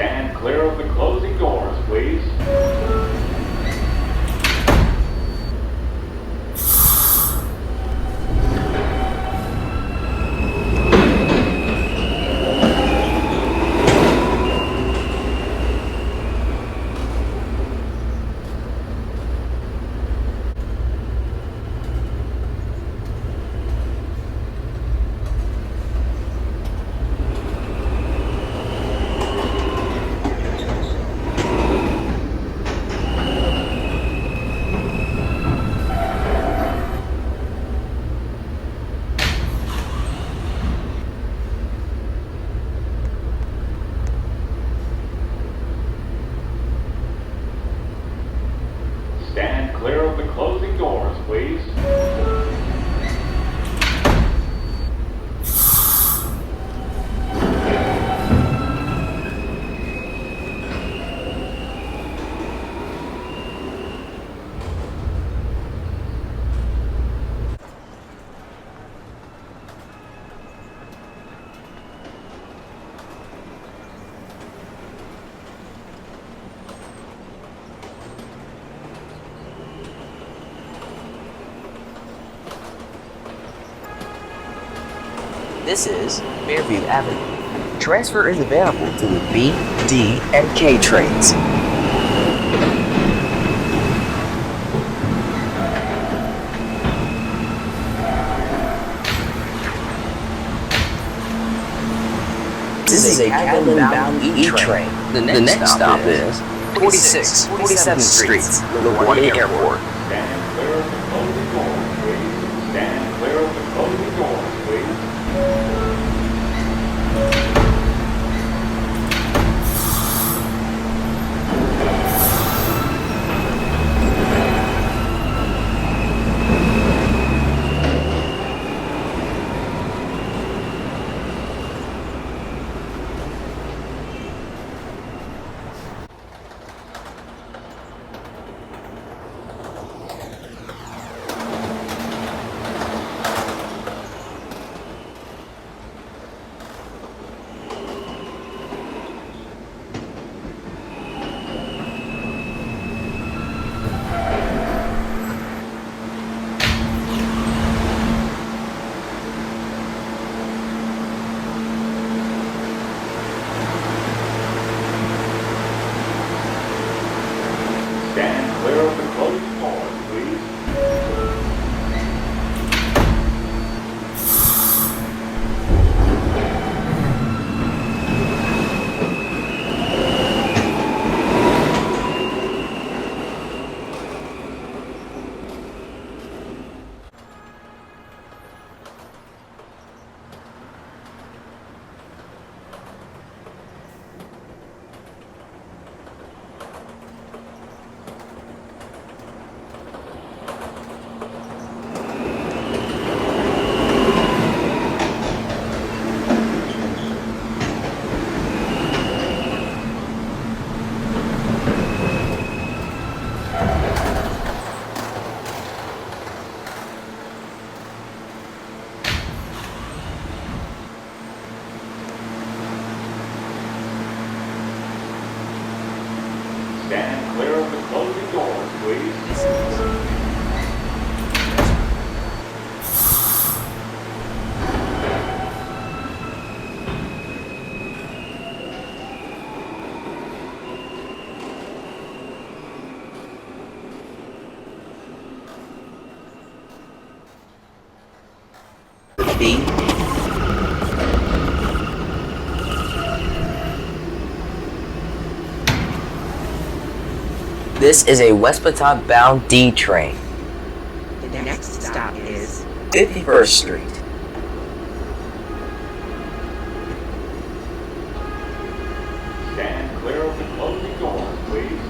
Stand clear of the closing doors, please. Stand clear of the closing doors, please. This is Fairview Avenue. Transfer is available to the B, D, and K trains. This is a Camden-bound E train. The next stop is 46, 47th Street, LaGuardia Airport. Stand clear of the closing doors, please. Stand clear of the closing doors, please. Stand clear of the closing doors, please. Stand clear of the closing doors, please. B. This is a West Patauque-bound D train. The next stop is 51st Street. Stand clear of the closing doors, please.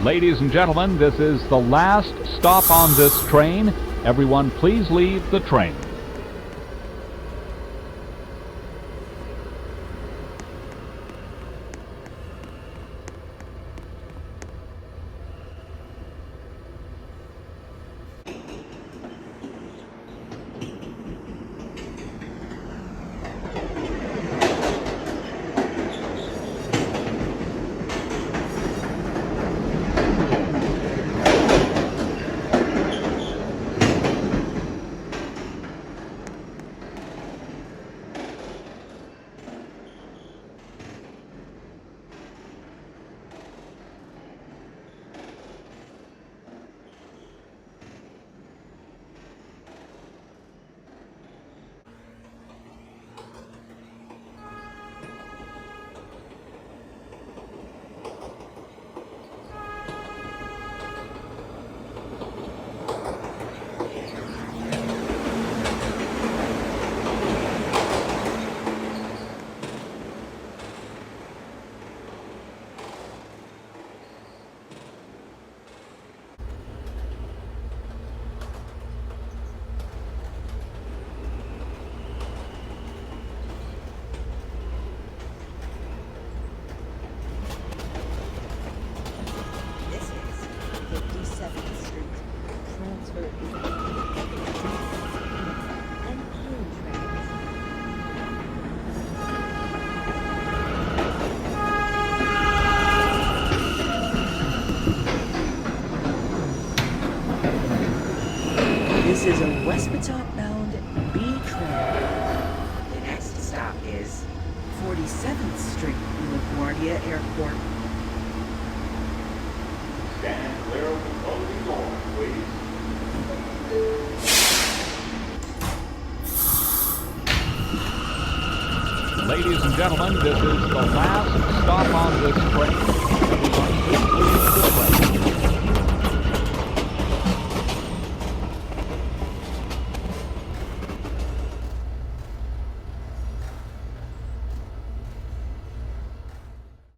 Ladies and gentlemen, this is the last stop on this train. Everyone, please leave the train. This is 57th Street, transfer and through trains. This is a West Patop bound B train. The next stop is 47th Street, LaGuardia Airport. Stand clear of the closing doors, please. Ladies and gentlemen, this is the last stop on this train.